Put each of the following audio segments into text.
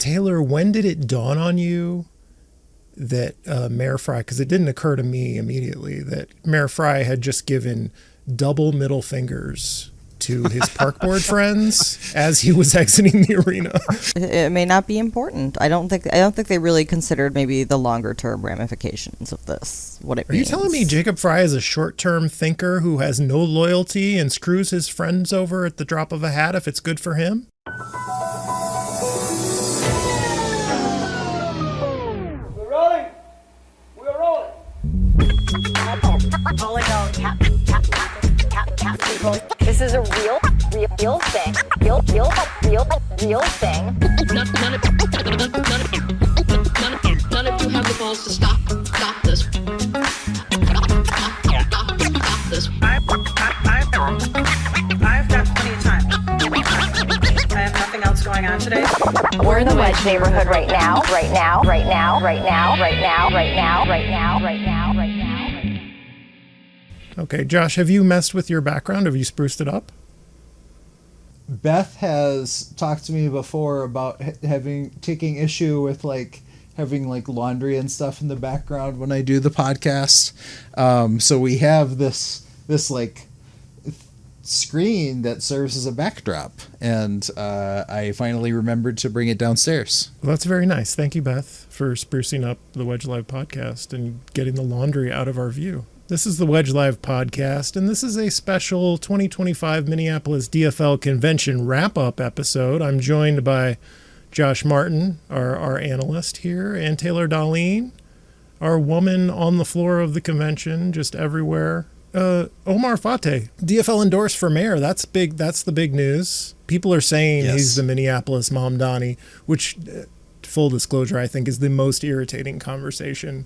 Taylor, when did it dawn on you that Mayor Frey, because it didn't occur to me immediately, that Mayor Frey had just given double middle fingers to his park board friends as he was exiting the arena? It may not be important. I don't think they really considered maybe the longer term ramifications of this. What it Are means. you telling me Jacob Frey is a short-term thinker who has no loyalty and screws his friends over at the drop of a hat if it's good for him? This is a real thing. Real thing. None of you have the balls to stop this. Stop this. I've got plenty of time. I have nothing else going on today. We're in the wedge neighborhood right now. Okay, Josh, have you messed with your background? Have you spruced it up? Beth has talked to me before about taking issue with having laundry and stuff in the background when I do the podcast. So we have this screen that serves as a backdrop, and I finally remembered to bring it downstairs. Well, that's very nice. Thank you, Beth, for sprucing up the Wedge Live podcast and getting the laundry out of our view. This is the Wedge Live podcast, and this is a special 2025 Minneapolis DFL convention wrap-up episode. I'm joined by Josh Martin, our analyst here, and Taylor Dahlin, our woman on the floor of the convention, just everywhere. Omar Fateh, DFL endorsed for mayor. That's big. That's the big news. People are saying he's the Minneapolis Mamdani, which, full disclosure, I think is the most irritating conversation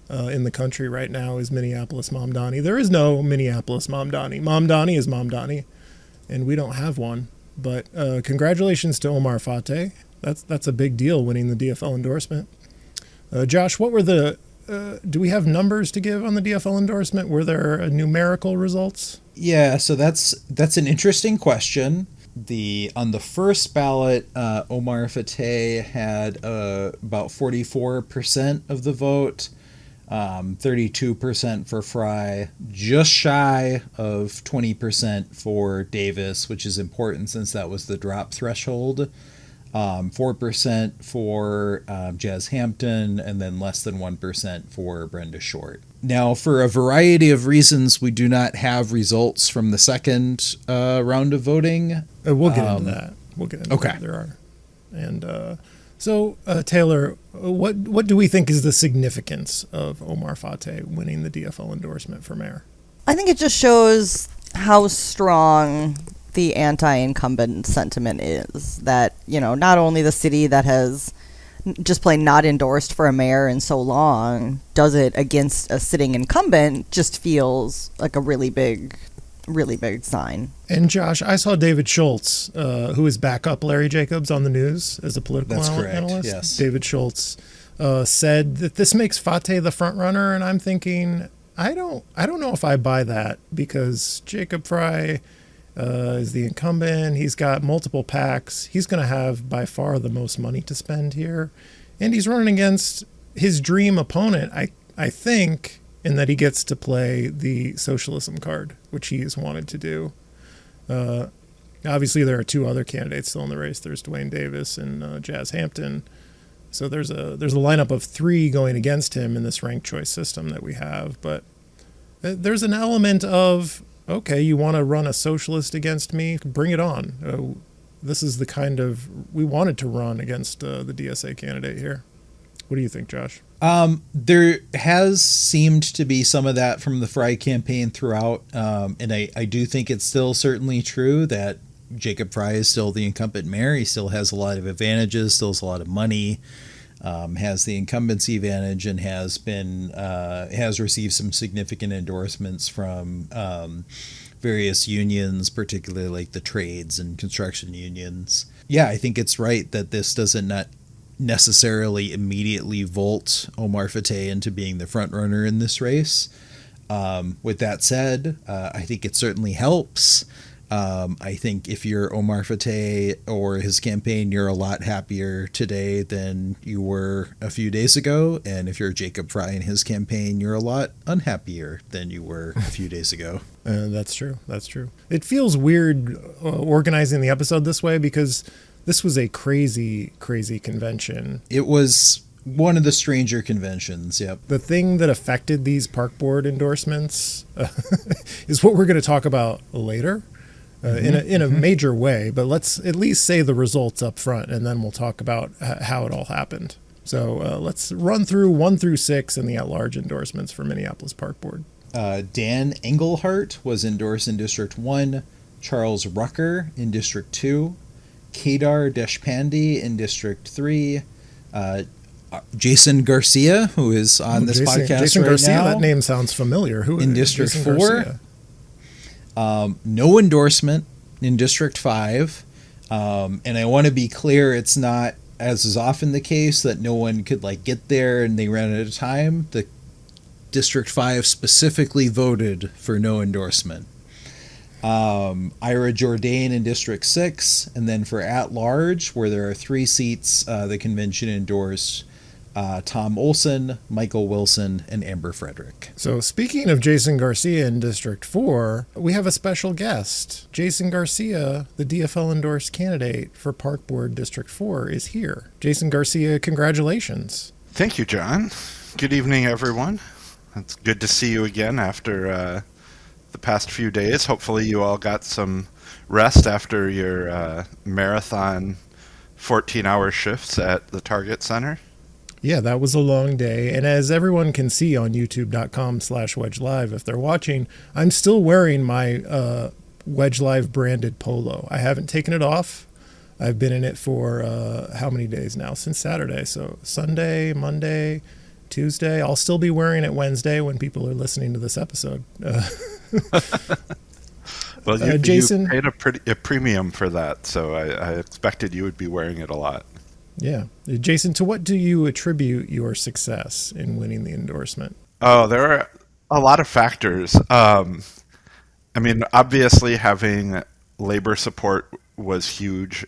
in the country right now is Minneapolis Mamdani. There is no Minneapolis Mamdani. Mamdani is Mamdani, and we don't have one. But congratulations to Omar Fateh. That's a big deal, winning the DFL endorsement. Josh, what were the... do we have numbers to give on the DFL endorsement? Were there numerical results? Yeah, so that's an interesting question. On the first ballot, Omar Fateh had about 44% of the vote, 32% for Frey, just shy of 20% for Davis, which is important since that was the drop threshold. 4% for Jazz Hampton, and then less than 1% for Brenda Short. Now, for a variety of reasons, we do not have results from the second round of voting. We'll get into that. That. There are. And so, Taylor, what do we think is the significance of Omar Fateh winning the DFL endorsement for mayor? I think it just shows how strong the anti-incumbent sentiment is, that, not only the city that has just plain not endorsed for a mayor in so long does it against a sitting incumbent, just feels like a really big sign. And Josh, I saw David Schultz, who is backup Larry Jacobs on the news as a political analyst. Yes. David Schultz said that this makes Fateh the front runner, and I'm thinking, I don't know if I buy that, because Jacob Frey is the incumbent. He's got multiple PACs. He's going to have by far the most money to spend here. And he's running against his dream opponent, I think, in that he gets to play the socialism card, which he has wanted to do. Obviously, there are two other candidates still in the race. There's Dwayne Davis and Jazz Hampton. So there's a lineup of three going against him in this ranked choice system that we have. But there's an element of, okay, you want to run a socialist against me? Bring it on. This is the kind of... We wanted to run against the DSA candidate here. What do you think, Josh? There has seemed to be some of that from the Frey campaign throughout. And I do think it's still certainly true that Jacob Frey is still the incumbent mayor. He still has a lot of advantages, still has a lot of money, has the incumbency advantage, and has received some significant endorsements from various unions, particularly like the trades and construction unions. Yeah, I think it's right that this doesn't not necessarily immediately vault Omar Fateh into being the front runner in this race. With that said, I think it certainly helps. I think if you're Omar Fateh or his campaign, you're a lot happier today than you were a few days ago. And if you're Jacob Frey and his campaign, you're a lot unhappier than you were a few days ago. That's true. That's true. It feels weird organizing the episode this way because this was a crazy, crazy convention. It was one of the stranger conventions, yep. The thing that affected these park board endorsements is what we're going to talk about later in a major way. But let's at least say the results up front, and then we'll talk about how it all happened. So let's run through 1 through 6 and the at-large endorsements for Minneapolis Park Board. Dan Engelhart was endorsed in District 1, Charles Rucker in District 2, Kedar Deshpande in District 3, Jason Garcia, who is on this podcast Jason right Garcia, now. That name sounds familiar. Who in is District Jason 4? Garcia? No endorsement in District 5. And I want to be clear, it's not, as is often the case, that no one could get there and they ran out of time. The District 5 specifically voted for no endorsement. Ira Jourdain in District 6, and then for at-large, where there are 3 seats, the convention endorsed Tom Olson, Michael Wilson, and Amber Frederick. So speaking of Jason Garcia in District 4, we have a special guest. Jason Garcia, the DFL endorsed candidate for Park Board District 4, is here. Jason Garcia, congratulations. Thank you, John. Good evening, everyone. It's good to see you again after the past few days. Hopefully you all got some rest after your marathon 14-hour shifts at the Target Center. Yeah, that was a long day. And as everyone can see on youtube.com/WedgeLive, if they're watching, I'm still wearing my Wedge Live branded polo. I haven't taken it off. I've been in it for how many days now? Since Saturday. So Sunday, Monday, Tuesday. I'll still be wearing it Wednesday when people are listening to this episode. Well, you Jason, paid a premium for that, so I expected you would be wearing it a lot. Yeah. Jason, to what do you attribute your success in winning the endorsement? Oh, there are a lot of factors. I mean, obviously having labor support was huge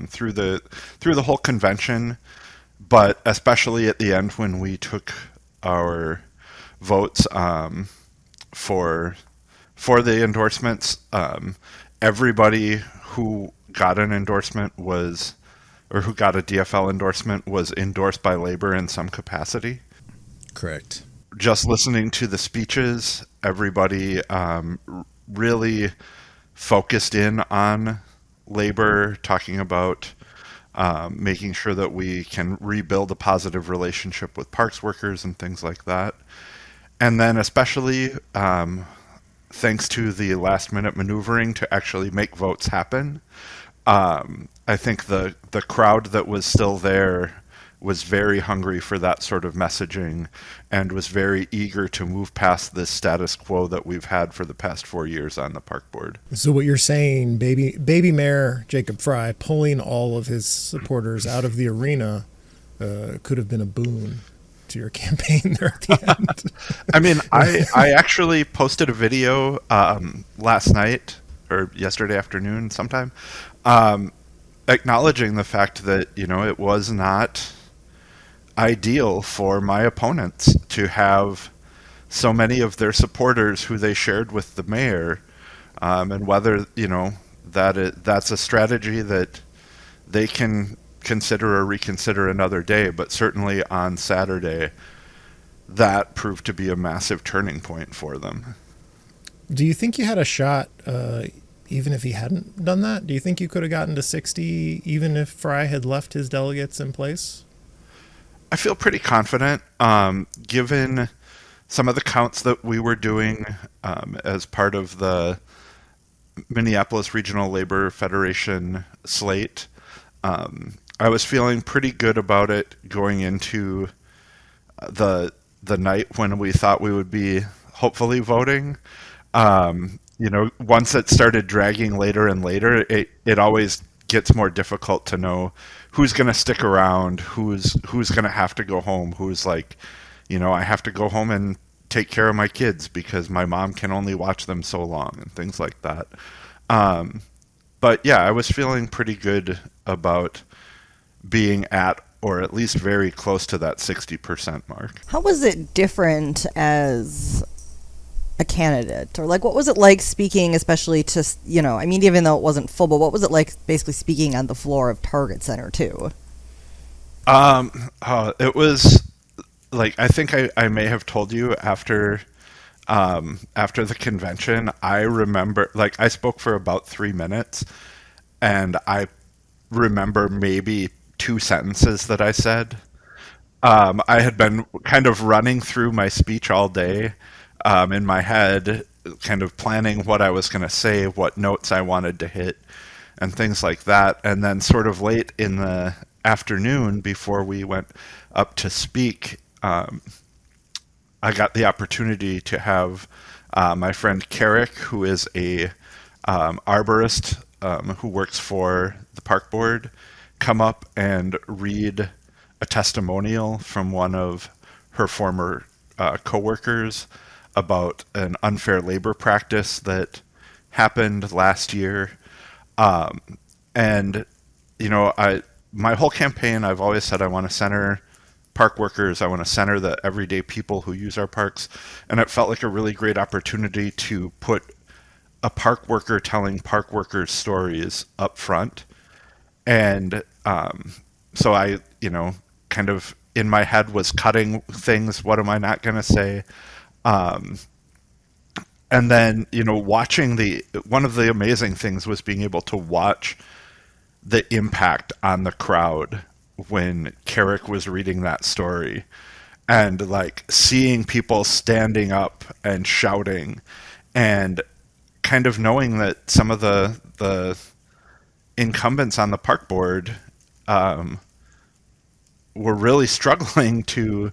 through the whole convention, but especially at the end when we took our votes for the endorsements, everybody who got an endorsement who got a DFL endorsement was endorsed by labor in some capacity. Correct. Just listening to the speeches, everybody really focused in on labor, talking about making sure that we can rebuild a positive relationship with parks workers and things like that. And then especially thanks to the last minute maneuvering to actually make votes happen. I think the crowd that was still there was very hungry for that sort of messaging and was very eager to move past this status quo that we've had for the past 4 years on the park board. So what you're saying, baby Mayor Jacob Frey pulling all of his supporters out of the arena could have been a boon to your campaign there at the end. I mean, I actually posted a video last night or yesterday afternoon sometime acknowledging the fact that, it was not ideal for my opponents to have so many of their supporters who they shared with the mayor, and whether, that's a strategy that they can consider or reconsider another day, but certainly on Saturday, that proved to be a massive turning point for them. Do you think you had a shot, even if he hadn't done that? Do you think you could have gotten to 60, even if Frey had left his delegates in place? I feel pretty confident, given some of the counts that we were doing as part of the Minneapolis Regional Labor Federation slate. I was feeling pretty good about it going into the night when we thought we would be hopefully voting. Once it started dragging later and later, it always gets more difficult to know who's going to stick around, who's going to have to go home, who's like, I have to go home and take care of my kids because my mom can only watch them so long and things like that. But yeah, I was feeling pretty good about being at or at least very close to that 60% mark. How was it different as a candidate? Or like, what was it like speaking, especially to, I mean, even though it wasn't full, but what was it like basically speaking on the floor of Target Center too? It was like, I think I may have told you after the convention, I remember, like, I spoke for about 3 minutes, and I remember maybe two sentences that I said. I had been kind of running through my speech all day in my head, kind of planning what I was going to say, what notes I wanted to hit, and things like that. And then, sort of late in the afternoon, before we went up to speak, I got the opportunity to have my friend Carrick, who is a arborist who works for the park board, come up and read a testimonial from one of her former coworkers about an unfair labor practice that happened last year. And my whole campaign, I've always said I want to center park workers. I want to center the everyday people who use our parks. And it felt like a really great opportunity to put a park worker telling park workers stories up front. And so I, kind of in my head was cutting things. What am I not going to say? And then, watching one of the amazing things was being able to watch the impact on the crowd when Carrick was reading that story, and like seeing people standing up and shouting, and kind of knowing that some of the incumbents on the park board were really struggling to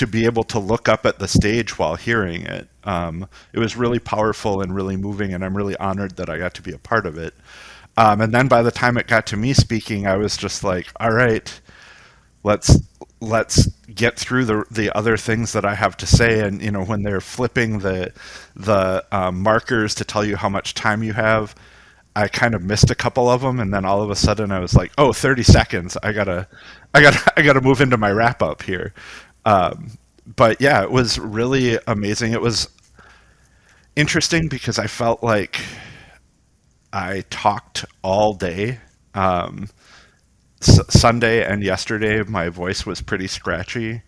be able to look up at the stage while hearing it. It was really powerful and really moving, and I'm really honored that I got to be a part of it. And then by the time it got to me speaking, I was just like, all right, let's get through the other things that I have to say. And when they're flipping the markers to tell you how much time you have, I kind of missed a couple of them, and then all of a sudden I was like, oh, 30 seconds. I gotta move into my wrap up here. But yeah, it was really amazing. It was interesting because I felt like I talked all day. Sunday and yesterday, my voice was pretty scratchy.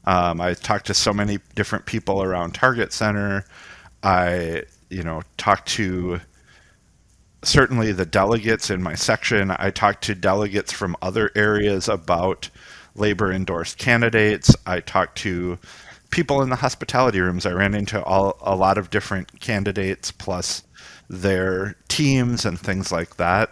I talked to so many different people around Target Center. I, talked to certainly the delegates in my section. I talked to delegates from other areas about labor endorsed candidates. I talked to people in the hospitality rooms. I ran into a lot of different candidates, plus their teams and things like that.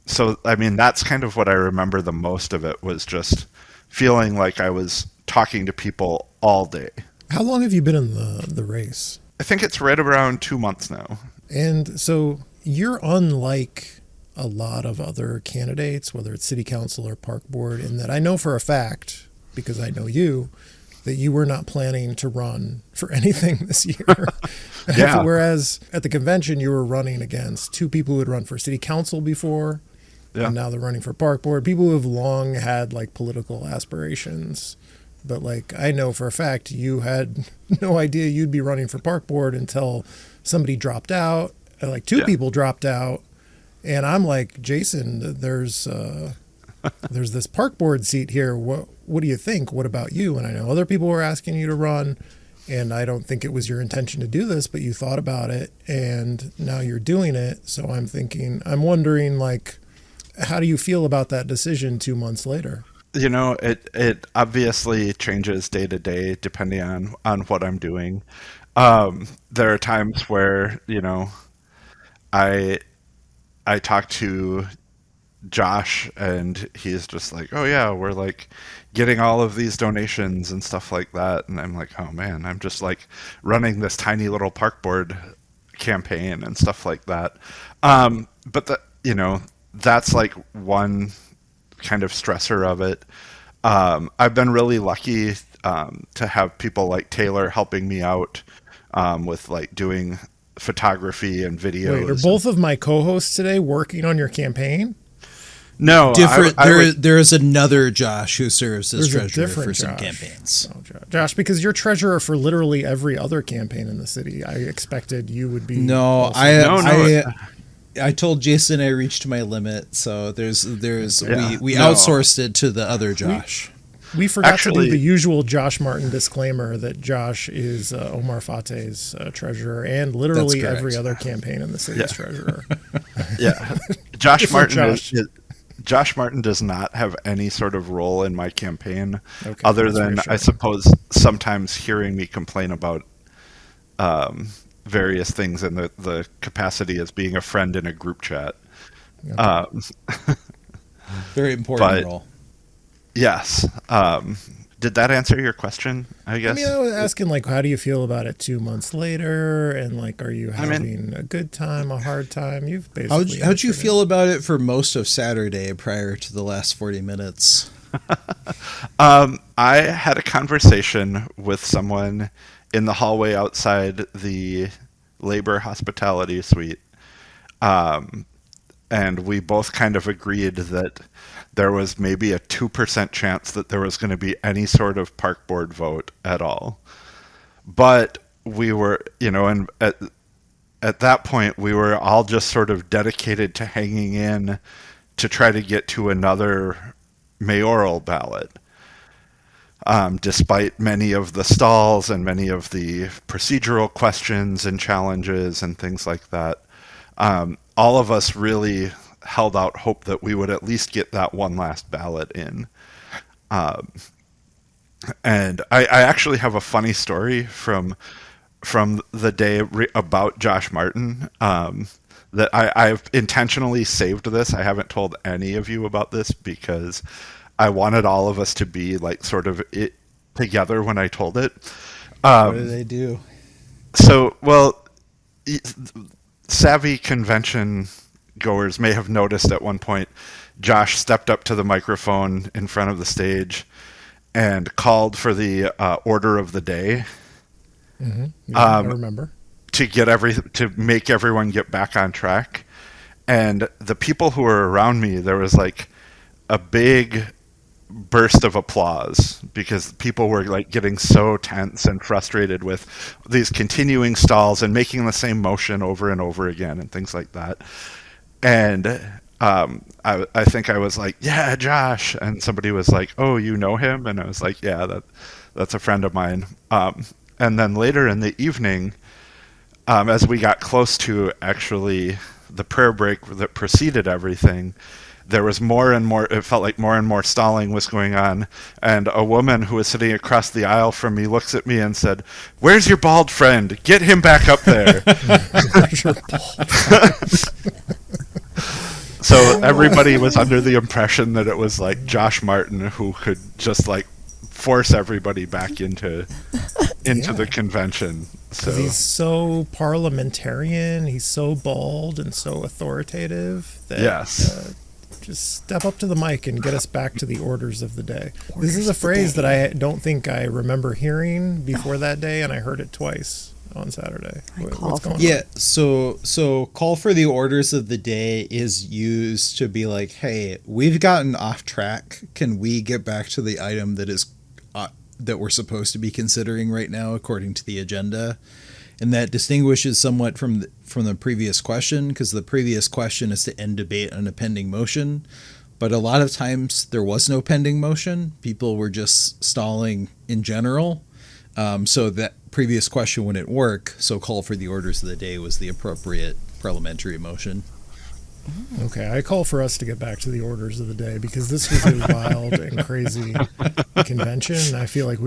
So, I mean, that's kind of what I remember the most of it, was just feeling like I was talking to people all day. How long have you been in the race? I think it's right around 2 months now. And so you're unlike a lot of other candidates, whether it's city council or park board, in that I know for a fact, because I know you, that you were not planning to run for anything this year. Yeah. Whereas at the convention, you were running against two people who had run for city council before, Yeah. and now they're running for park board, people who have long had like political aspirations. But like, I know for a fact you had no idea you'd be running for park board until somebody dropped out, like two people dropped out. And I'm like, Jason, there's this park board seat here. What do you think? What about you? And I know other people were asking you to run, and I don't think it was your intention to do this, but you thought about it, and now you're doing it. So I'm wondering, like, how do you feel about that decision 2 months later? It obviously changes day to day depending on what I'm doing. There are times where, I talk to Josh and he's just like, oh yeah, we're like getting all of these donations and stuff like that. And I'm like, oh man, I'm just like running this tiny little park board campaign and stuff like that. But that's like one kind of stressor of it. I've been really lucky to have people like Taylor helping me out with like doing photography and videos. Wait, are both of my co-hosts today working on your campaign? No, Different. I would- There is another Josh who serves as There's a treasurer different for some Josh. campaigns. Oh, Josh, because you're treasurer for literally every other campaign in the city. I expected you would be. No, also- I told Jason I reached my limit, so there's Yeah. we No. outsourced it to the other Josh. We forgot to Actually- do the usual Josh Martin disclaimer that Josh is Omar Fateh's treasurer and literally That's correct. every other campaign in the city's treasurer. Yeah, Josh Different Martin. Josh. Josh Martin does not have any sort of role in my campaign, Okay, other that's than I reassuring. suppose sometimes hearing me complain about various things in the capacity as being a friend in a group chat. Very important But- role. Yes. Did that answer your question? I I guess. mean, I was asking, like, how do you feel about it 2 months later? And, like, are you having a good time, a hard time? You've basically. How'd you answered feel about it for most of Saturday prior to the last 40 minutes? I had a conversation with someone in the hallway outside the labor hospitality suite. And we both kind of agreed that there was maybe a 2% chance that there was going to be any sort of park board vote at all. But we were, and at that point, we were all just sort of dedicated to hanging in to try to get to another mayoral ballot. Despite many of the stalls and many of the procedural questions and challenges and things like that, all of us really held out hope that we would at least get that one last ballot in. And I actually have a funny story from the day about Josh Martin that I've intentionally saved this. I haven't told any of you about this because I wanted all of us to be like sort of it together when I told it. What did they do? So, well, savvy convention goers may have noticed at one point Josh stepped up to the microphone in front of the stage and called for the order of the day. Yeah, I remember. To make everyone get back on track. And the people who were around me, there was like a big burst of applause because people were like getting so tense and frustrated with these continuing stalls and making the same motion over and over again and things like that. And I think I was like, yeah, Josh. And somebody was like, oh, you know him? And I was like, yeah, that's a friend of mine. And then later in the evening, as we got close to actually the prayer break that preceded everything, there was more and more, it felt like more and more stalling was going on. And a woman who was sitting across the aisle from me looks at me and said, where's your bald friend? Get him back up there. So everybody was under the impression that it was like Josh Martin who could just like force everybody back into the convention. So He's so parliamentarian. He's so bald and so authoritative that yes. Just step up to the mic and get us back to the orders of the day. This is a phrase that I don't think I remember hearing before that day, and I heard it twice on Saturday. What's going on? Yeah, so call for the orders of the day is used to be like, hey, we've gotten off track. Can we get back to the item that is that we're supposed to be considering right now according to the agenda? And that distinguishes somewhat from the previous question, because the previous question is to end debate on a pending motion. But a lot of times there was no pending motion. People were just stalling in general. So that previous question wouldn't work. So call for the orders of the day was the appropriate parliamentary motion. Okay, I call for us to get back to the orders of the day because this was a wild and crazy convention. I feel like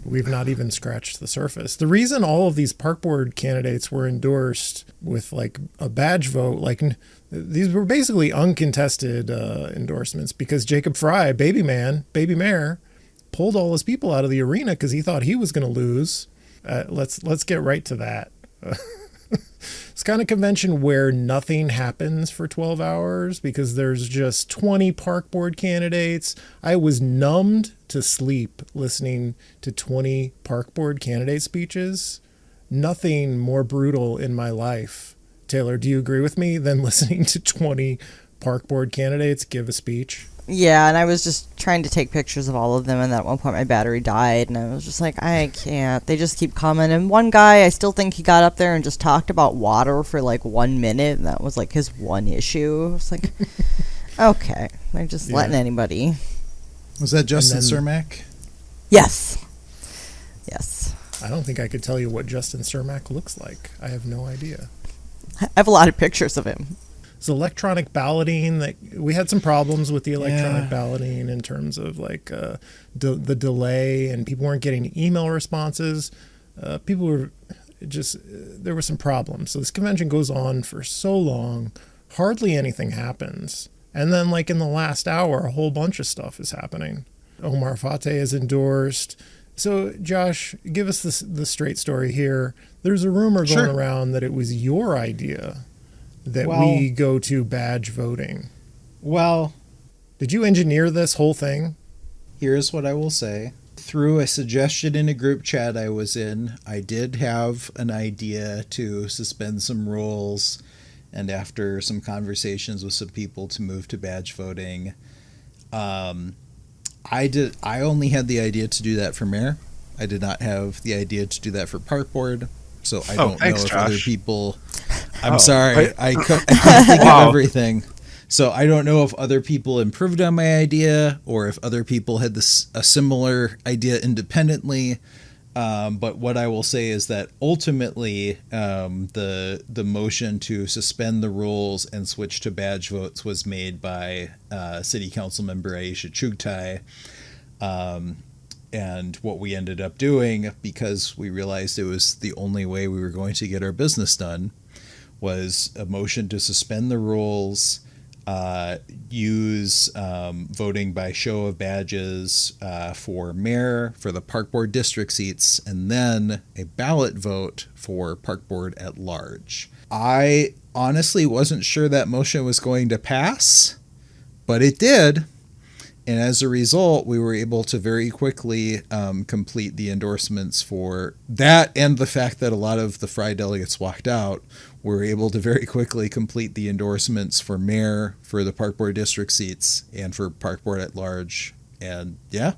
we've not even scratched the surface. The reason all of these park board candidates were endorsed with like a badge vote, like these were basically uncontested endorsements because Jacob Frey, baby mayor, pulled all his people out of the arena because he thought he was going to lose. Let's get right to that. It's kind of convention where nothing happens for 12 hours because there's just 20 park board candidates. I was numbed to sleep listening to 20 park board candidate speeches. nothing more brutal in my life, Taylor, do you agree with me, than listening to 20 park board candidates give a speech? Yeah, and I was just trying to take pictures of all of them, and at one point my battery died, and I was just like, I can't. They just keep coming. And one guy, I still think he got up there and just talked about water for like 1 minute, and that was like his one issue. I was like, okay, they're just letting anybody. Was that Justin Cermak? Yes. Yes. I don't think I could tell you what Justin Cermak looks like. I have no idea. I have a lot of pictures of him. It's electronic balloting. That we had some problems with the electronic balloting in terms of like the delay, and people weren't getting email responses. People were just, there were some problems. So this convention goes on for so long, hardly anything happens. And then like in the last hour, a whole bunch of stuff is happening. Omar Fateh is endorsed. So Josh, give us the straight story here. There's a rumor going around that it was your idea that we go to badge voting. Well, did you engineer this whole thing? Here's what I will say. Through a suggestion in a group chat I was in, I did have an idea to suspend some rules, and after some conversations with some people, to move to badge voting. I only had the idea to do that for mayor. I did not have the idea to do that for park board. So I don't know if other people. I'm sorry, I couldn't think of everything. So I don't know if other people improved on my idea, or if other people had a similar idea independently. But what I will say is that ultimately, the motion to suspend the rules and switch to badge votes was made by City Council member Aisha Chugtai. And what we ended up doing, because we realized it was the only way we were going to get our business done, was a motion to suspend the rules, use voting by show of badges for mayor, for the park board district seats, and then a ballot vote for park board at large. I honestly wasn't sure that motion was going to pass, but it did. And as a result, we were able to very quickly complete the endorsements for that, and the fact that a lot of the Frey delegates walked out. We were able to very quickly complete the endorsements for mayor, for the park board district seats, and for park board at large. And yeah.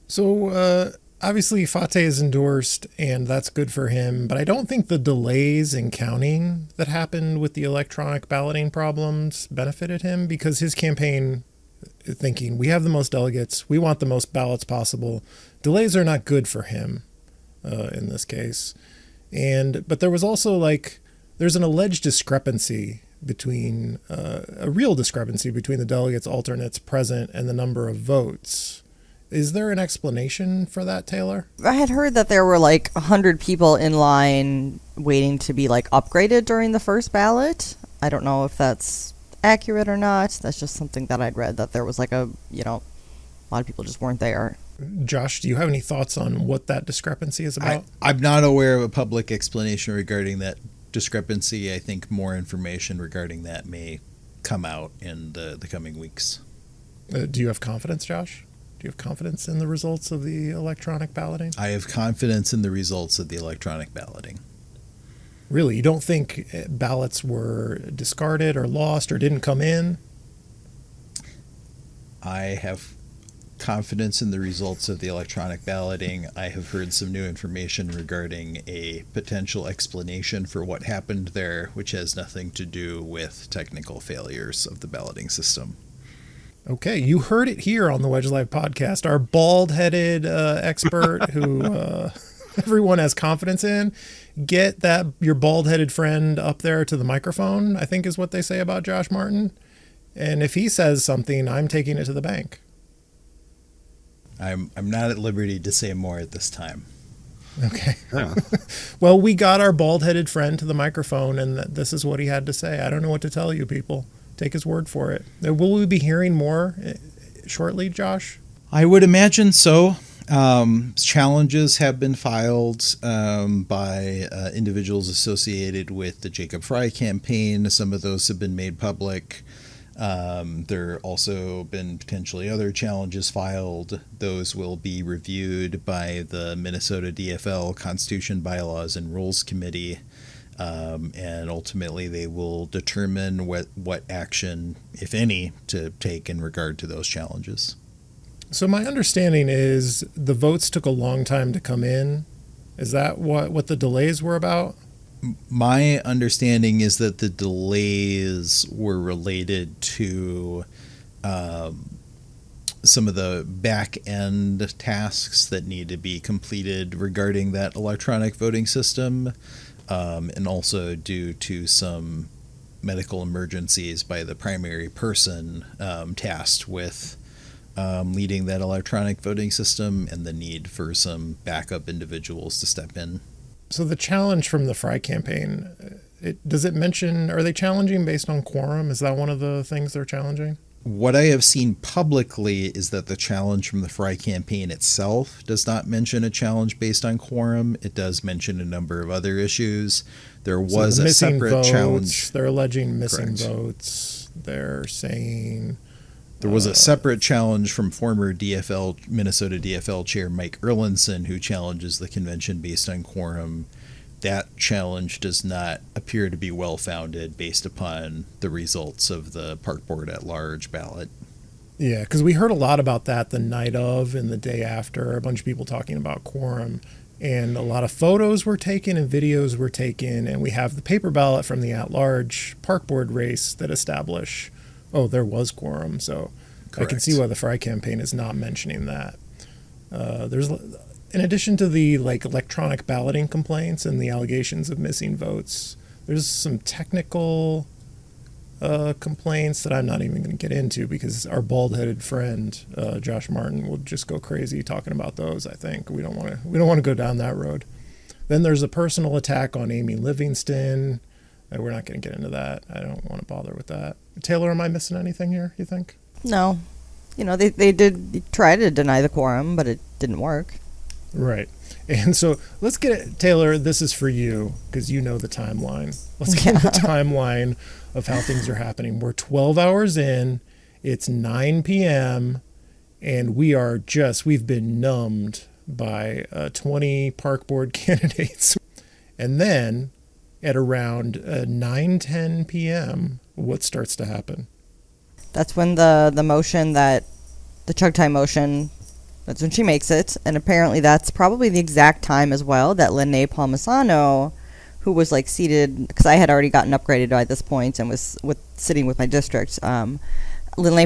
So obviously Fateh is endorsed, and that's good for him. But I don't think the delays in counting that happened with the electronic balloting problems benefited him, because his campaign, thinking we have the most delegates, we want the most ballots possible. Delays are not good for him in this case. But there was also there's an alleged discrepancy between a real discrepancy between the delegates, alternates present, and the number of votes. Is there an explanation for that, Taylor? I had heard that there were 100 people in line waiting to be upgraded during the first ballot. I don't know if that's accurate or not. That's just something that I'd read, that there was a lot of people just weren't there. Josh, do you have any thoughts on what that discrepancy is about? I'm not aware of a public explanation regarding that discrepancy. I think more information regarding that may come out in the coming weeks. Do you have confidence, Josh? Do you have confidence in the results of the electronic balloting? I have confidence in the results of the electronic balloting. Really? You don't think ballots were discarded or lost or didn't come in? I have confidence in the results of the electronic balloting. I have heard some new information regarding a potential explanation for what happened there, which has nothing to do with technical failures of the balloting system. Okay, you heard it here on the Wedge Live podcast. Our bald-headed expert who everyone has confidence in. Get your bald-headed friend up there to the microphone, I think is what they say about Josh Martin. And if he says something, I'm taking it to the bank. I'm not at liberty to say more at this time. Okay. Yeah. Well, we got our bald-headed friend to the microphone, and this is what he had to say. I don't know what to tell you, people. Take his word for it. Will we be hearing more shortly, Josh? I would imagine so. Challenges have been filed by individuals associated with the Jacob Frey campaign. Some of those have been made public. There also been potentially other challenges filed. Those will be reviewed by the Minnesota DFL Constitution, Bylaws, and Rules Committee, and ultimately they will determine what action, if any, to take in regard to those challenges. So my understanding is the votes took a long time to come in. Is that what the delays were about? My understanding is that the delays were related to some of the back end tasks that need to be completed regarding that electronic voting system, and also due to some medical emergencies by the primary person tasked with leading that electronic voting system, and the need for some backup individuals to step in. So the challenge from the Frey campaign, does it mention, are they challenging based on quorum? Is that one of the things they're challenging? What I have seen publicly is that the challenge from the Frey campaign itself does not mention a challenge based on quorum. It does mention a number of other issues. There was a separate challenge. They're alleging missing Correct. votes. They're saying... There was a separate challenge from former Minnesota DFL chair Mike Erlandson, who challenges the convention based on quorum. That challenge does not appear to be well-founded based upon the results of the park board at large ballot. Yeah, because we heard a lot about that the night of and the day after, a bunch of people talking about quorum. And a lot of photos were taken and videos were taken, and we have the paper ballot from the at-large park board race that establish, there was quorum. So Correct. I can see why the Frey campaign is not mentioning that. There's, in addition to the electronic balloting complaints and the allegations of missing votes, there's some technical complaints that I'm not even going to get into because our bald-headed friend Josh Martin will just go crazy talking about those. I think we don't want to go down that road. Then there's a personal attack on Amy Livingston. We're not going to get into that. I don't want to bother with that. Taylor, am I missing anything here, you think? No. They did try to deny the quorum, but it didn't work. Right. And so let's get it. Taylor, this is for you because you know the timeline. Let's get the timeline of how things are happening. We're 12 hours in. It's 9 p.m. And we've been numbed by 20 park board candidates. And then at around 9:10 p.m., what starts to happen? That's when the motion the chug time motion, that's when she makes it. And apparently that's probably the exact time as well that Lene Palmisano, who was seated, because I had already gotten upgraded by this point and was sitting with my district. Lene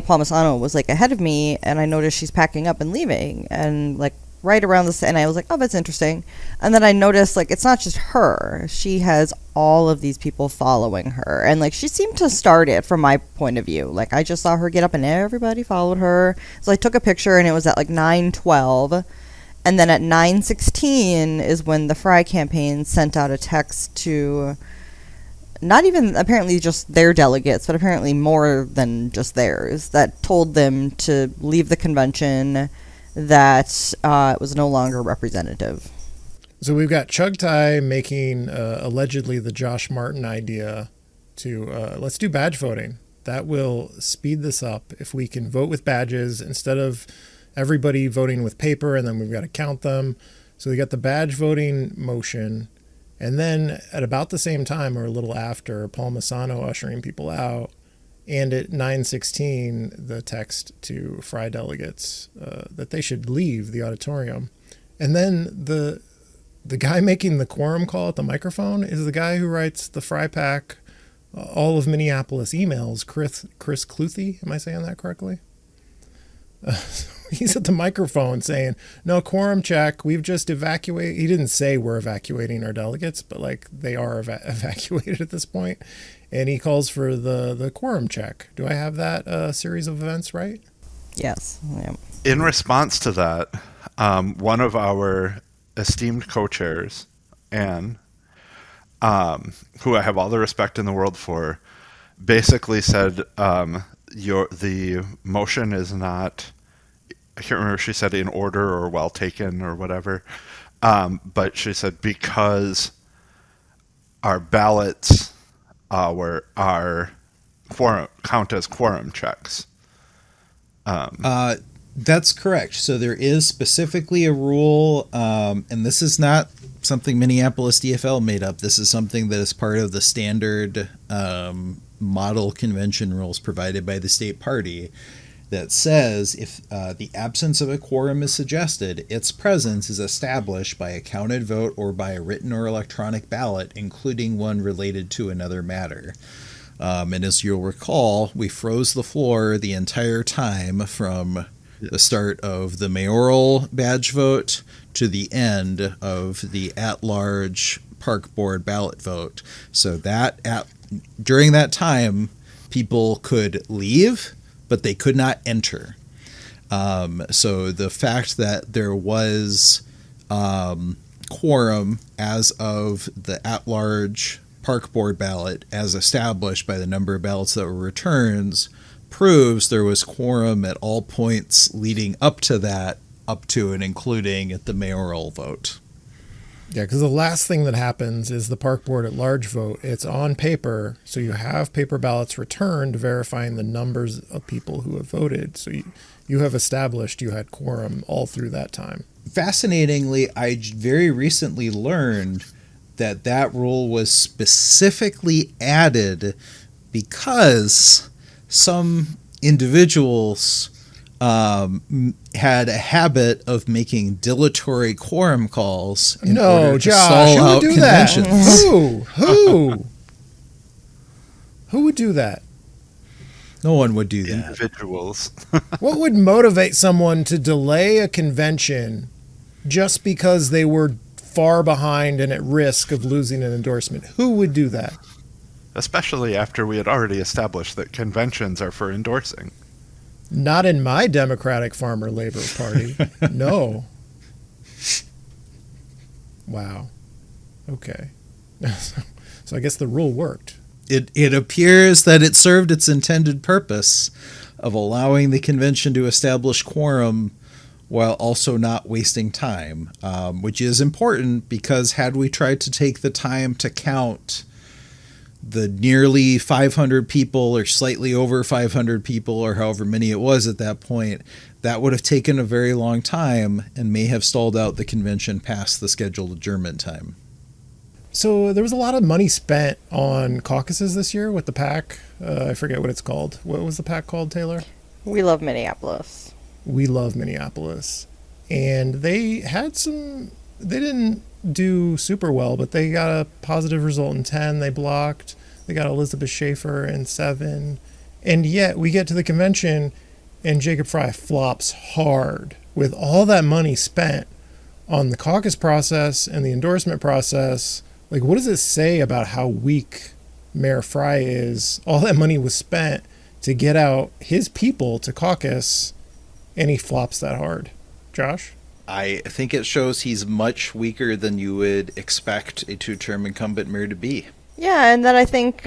Palmisano was ahead of me, and I noticed she's packing up and leaving, and right around this, and I was oh, that's interesting. And then I noticed it's not just her; she has all of these people following her, and she seemed to start it from my point of view. I just saw her get up, and everybody followed her. So I took a picture, and it was at 9:12. And then at 9:16 is when the Frey campaign sent out a text to not even apparently just their delegates, but apparently more than just theirs, that told them to leave the convention, that it was no longer representative. So we've got Chugtai making allegedly the Josh Martin idea to let's do badge voting. That will speed this up if we can vote with badges instead of everybody voting with paper, and then we've got to count them. So we got the badge voting motion, and then at about the same time or a little after, Paul Masano ushering people out, and at 9:16, the text to Frey delegates that they should leave the auditorium. And then the guy making the quorum call at the microphone is the guy who writes the Frey Pack, all of Minneapolis emails, Chris Cluthy. Am I saying that correctly? He's at the microphone saying, no, quorum check. We've just evacuated. He didn't say we're evacuating our delegates, but they are evacuated at this point. And he calls for the quorum check. Do I have that series of events right? Yes. Yeah. In response to that, one of our esteemed co-chairs, Anne, who I have all the respect in the world for, basically said the motion is not, I can't remember if she said in order or well taken or whatever, but she said because our ballots are count as quorum checks. That's correct. So there is specifically a rule, and this is not something Minneapolis DFL made up. This is something that is part of the standard model convention rules provided by the state party that says if the absence of a quorum is suggested, its presence is established by a counted vote or by a written or electronic ballot, including one related to another matter. And as you'll recall, we froze the floor the entire time from the start of the mayoral badge vote to the end of the at-large park board ballot vote. So during that time, people could leave, but they could not enter. So the fact that there was quorum as of the at-large park board ballot, as established by the number of ballots that were returned, proves there was quorum at all points leading up to that, up to and including at the mayoral vote. Yeah, because the last thing that happens is the park board at large vote. It's on paper, so you have paper ballots returned verifying the numbers of people who have voted. So you have established you had quorum all through that time. Fascinatingly, I very recently learned that rule was specifically added because some individuals had a habit of making dilatory quorum calls in order to Josh, stall who would out do conventions. that? Who would do that? No one would do that. Individuals. What would motivate someone to delay a convention just because they were far behind and at risk of losing an endorsement? Who would do that? Especially after we had already established that conventions are for endorsing. Not in my Democratic Farmer Labor Party. No. Wow. Okay. So I guess the rule worked. It appears that it served its intended purpose of allowing the convention to establish quorum while also not wasting time, which is important because had we tried to take the time to count the nearly 500 people or slightly over 500 people or however many it was at that point, that would have taken a very long time and may have stalled out the convention past the scheduled adjournment time. So there was a lot of money spent on caucuses this year with the PAC. I forget what it's called. What was the PAC called, Taylor? We love Minneapolis. We love Minneapolis. And they didn't do super well, but they got a positive result in 10. They blocked. They got Elizabeth Schaefer in 7. And yet we get to the convention and Jacob Frey flops hard with all that money spent on the caucus process and the endorsement process. Like, what does it say about how weak Mayor Frey is? All that money was spent to get out his people to caucus, and he flops that hard. Josh? I think it shows he's much weaker than you would expect a two-term incumbent mayor to be. Yeah, and then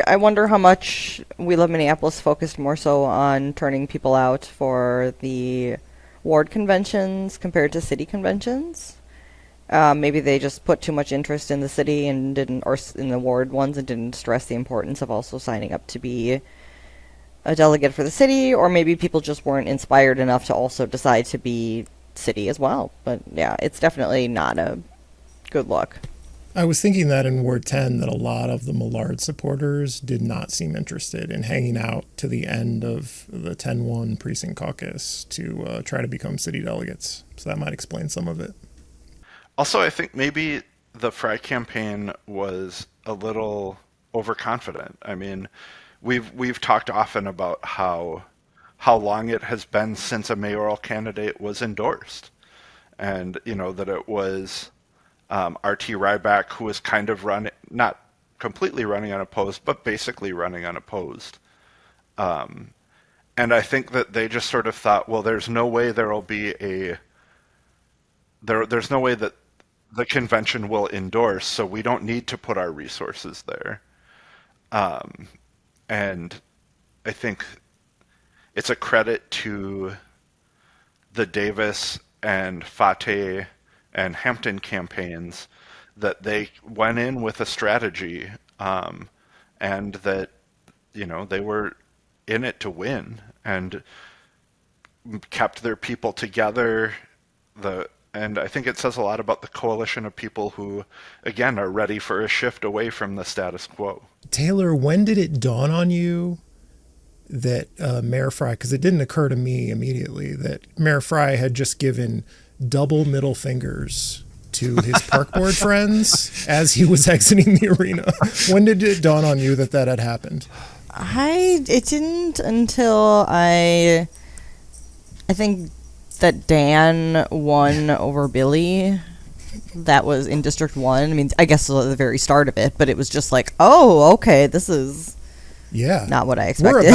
I wonder how much We Love Minneapolis focused more so on turning people out for the ward conventions compared to city conventions. Maybe they just put too much interest in the city and or in the ward ones and didn't stress the importance of also signing up to be a delegate for the city, or maybe people just weren't inspired enough to also decide to be city as well. But yeah, it's definitely not a good look. I was thinking that in Ward 10 that a lot of the Millard supporters did not seem interested in hanging out to the end of the 10-1 precinct caucus to try to become city delegates. So that might explain some of it. Also, I think maybe the Frey campaign was a little overconfident. I mean, we've talked often about how long it has been since a mayoral candidate was endorsed, and that it was R.T. Ryback who was kind of not completely running unopposed, but basically running unopposed. And I think that they just sort of thought, well, there's no way there'll be there's no way that the convention will endorse, so we don't need to put our resources there. And I think it's a credit to the Davis and Fateh and Hampton campaigns that they went in with a strategy, and that they were in it to win and kept their people together. And I think it says a lot about the coalition of people who, again, are ready for a shift away from the status quo. Taylor, when did it dawn on you that Mayor Frey, because it didn't occur to me immediately, that Mayor Frey had just given double middle fingers to his park board friends as he was exiting the arena? When did it dawn on you that that had happened? It didn't until I think that Dan won over Billy. That was in District 1. I mean, I guess at the very start of it, but it was just like, oh, okay, this is not what I expected.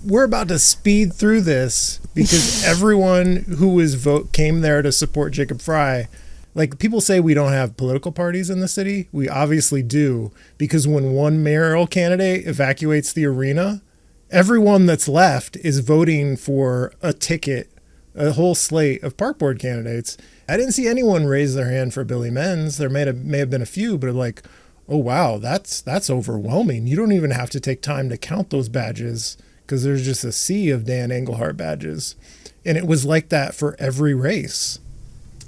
We're about to speed through this because everyone who was came there to support Jacob Frey. Like, people say we don't have political parties in the city. We obviously do, because when one mayoral candidate evacuates the arena, everyone that's left is voting for a ticket, a whole slate of park board candidates. I didn't see anyone raise their hand for Billy Menz. There may have been a few, but like, oh wow, that's overwhelming. You don't even have to take time to count those badges because there's just a sea of Dan Engelhardt badges. And it was like that for every race.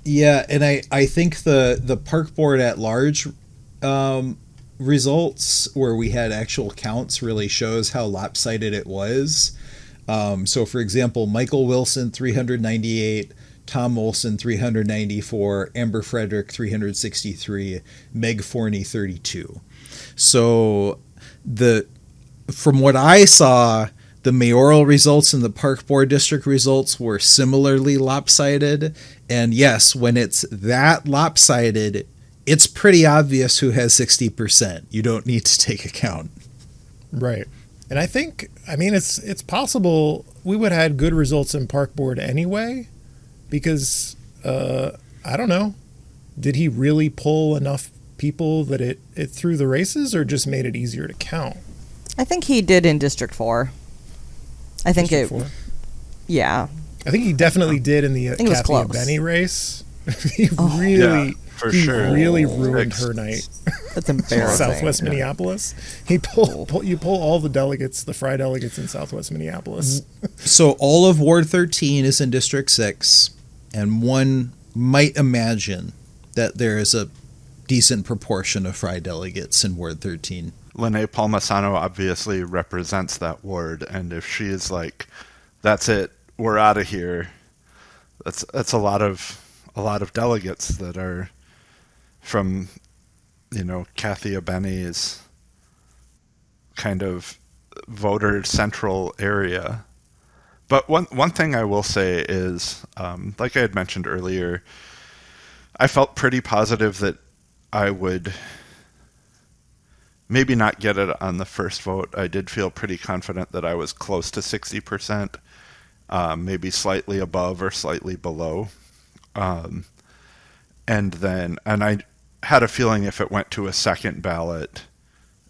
Yeah, and I think the park board at large results where we had actual counts really shows how lopsided it was. So, for example, Michael Wilson, 398, Tom Olson, 394, Amber Frederick, 363, Meg Forney, 32. So, from what I saw, the mayoral results and the park board district results were similarly lopsided. And yes, when it's that lopsided, it's pretty obvious who has 60%. You don't need to take account. Right. And I think, I mean, it's possible we would have had good results in park board anyway, because, I don't know, did he really pull enough people that it threw the races or just made it easier to count? I think he did in District 4. I think District 4? Yeah. I think he definitely did in the Kathy and Benny race. He really ruined her night. That's embarrassing. Southwest Minneapolis. You pull all the delegates, the Frey delegates in Southwest Minneapolis. So all of Ward 13 is in District 6, and one might imagine that there is a decent proportion of Frey delegates in Ward 13. Lene Palmisano obviously represents that ward, and if she is like, that's it, we're out of here, that's a lot of delegates that are from, Kathy Abeni's kind of voter central area. But one thing I will say is, like I had mentioned earlier, I felt pretty positive that I would maybe not get it on the first vote. I did feel pretty confident that I was close to 60%, maybe slightly above or slightly below. And I had a feeling if it went to a second ballot,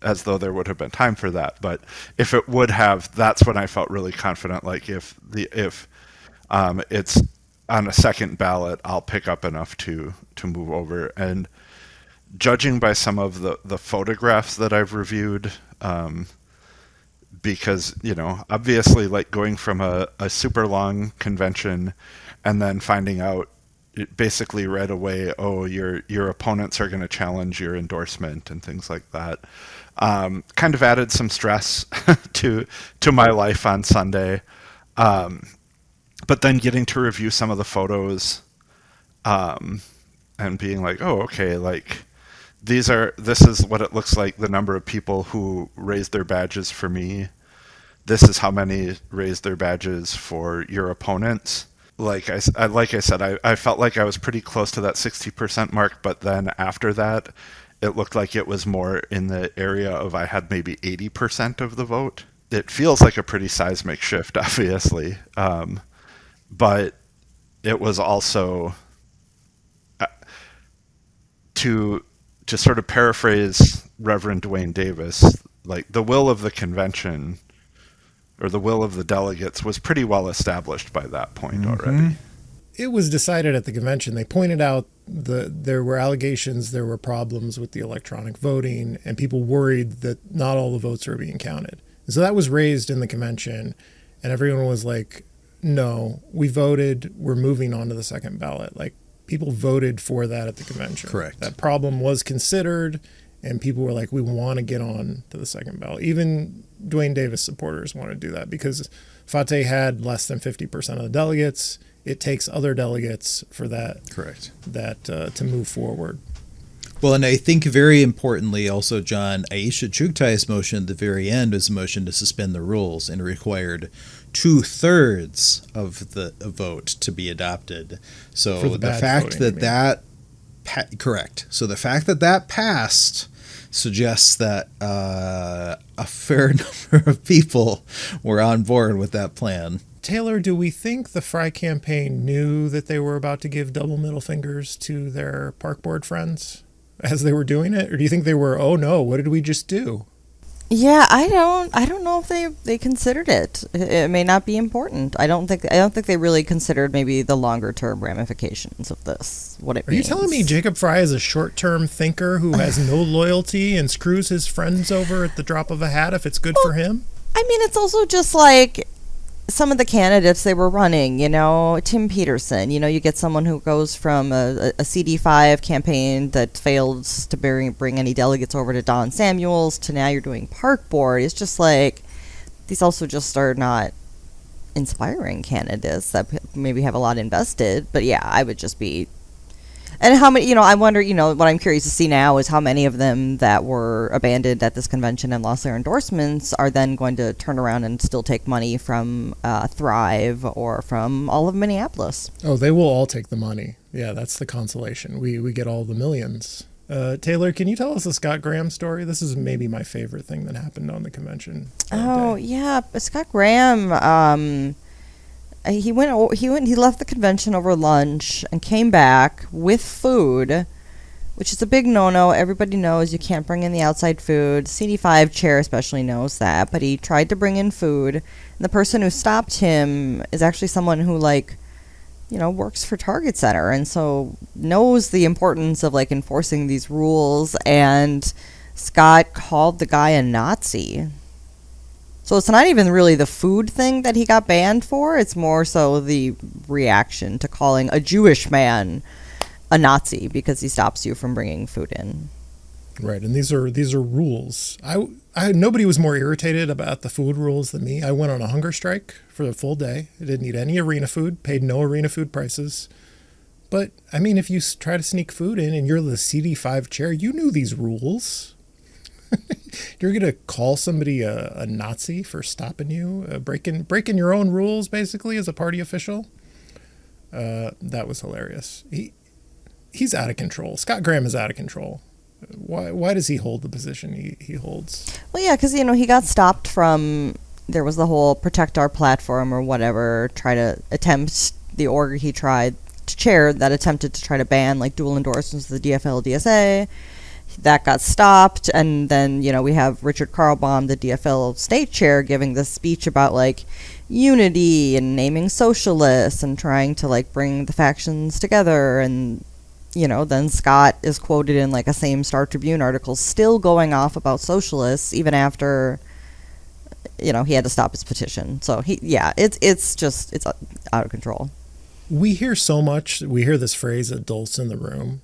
as though there would have been time for that, but if it would have, that's when I felt really confident. Like if it's on a second ballot, I'll pick up enough to move over. And judging by some of the photographs that I've reviewed, because, obviously, like going from a super long convention and then finding out basically right away, oh, your opponents are going to challenge your endorsement and things like that, kind of added some stress to my life on Sunday. But then getting to review some of the photos, and being like, oh, okay, like this is what it looks like, the number of people who raised their badges for me. This is how many raised their badges for your opponents. Like I said, I felt like I was pretty close to that 60% mark, but then after that, it looked like it was more in the area of I had maybe 80% of the vote. It feels like a pretty seismic shift, obviously. But it was also, to sort of paraphrase Reverend Dwayne Davis, like the will of the convention or the will of the delegates was pretty well established by that point already. It was decided at the convention. They pointed out there were allegations, there were problems with the electronic voting, and people worried that not all the votes were being counted. So that was raised in the convention, and everyone was like, no, we voted, we're moving on to the second ballot. Like, people voted for that at the convention. Correct. That problem was considered, and people were like, we want to get on to the second ballot. Even Dwayne Davis supporters want to do that because Fateh had less than 50% of the delegates. It takes other delegates for that. Correct. To move forward. Well, and I think very importantly also, John, Aisha Chughtai's motion at the very end was a motion to suspend the rules and required 2/3 of the vote to be adopted. So For the the bad fact voting, that correct. So the fact that passed suggests that a fair number of people were on board with that plan. Taylor, do we think the Frey campaign knew that they were about to give double middle fingers to their park board friends as they were doing it? Or do you think they were, oh no, what did we just do? Yeah, I don't know if they considered it. It may not be important. I don't think they really considered maybe the longer term ramifications of this. What it Are you telling me Jacob Frey is a short term thinker who has no loyalty and screws his friends over at the drop of a hat if it's good for him? I mean, it's also just like some of the candidates they were running, Tim Peterson, you get someone who goes from a CD5 campaign that failed to bring any delegates over to Don Samuels to now you're doing park board. It's just like, these also just are not inspiring candidates that maybe have a lot invested. But yeah, I would just be... And how many, I wonder, what I'm curious to see now is how many of them that were abandoned at this convention and lost their endorsements are then going to turn around and still take money from Thrive or from all of Minneapolis. Oh, they will all take the money. Yeah, that's the consolation. We get all the millions. Taylor, can you tell us the Scott Graham story? This is maybe my favorite thing that happened on the convention. Oh, yeah. Scott Graham... He left the convention over lunch and came back with food, which is a big no-no. Everybody knows you can't bring in the outside food. CD5 chair especially knows that, but he tried to bring in food. And the person who stopped him is actually someone who, works for Target Center and so knows the importance of, enforcing these rules. And Scott called the guy a Nazi. So it's not even really the food thing that he got banned for. It's more so the reaction to calling a Jewish man a Nazi because he stops you from bringing food in. Right, and these are rules. Nobody was more irritated about the food rules than me. I went on a hunger strike for a full day. I didn't eat any arena food, paid no arena food prices. But, I mean, if you try to sneak food in and you're the CD5 chair, you knew these rules. You're going to call somebody a Nazi for stopping you, breaking your own rules, basically, as a party official? That was hilarious. He's out of control. Scott Graham is out of control. Why does he hold the position he holds? Well, yeah, because, he got stopped from... There was the whole protect our platform or whatever, the org he tried to chair that attempted to try to ban, dual endorsements of the DFL, DSA. That got stopped, and then, we have Richard Karlbaum, the DFL state chair, giving this speech about, unity and naming socialists and trying to, bring the factions together, and, then Scott is quoted in, a same Star Tribune article still going off about socialists, even after, he had to stop his petition. So, it's out of control. We hear so much, we hear this phrase, adults in the room,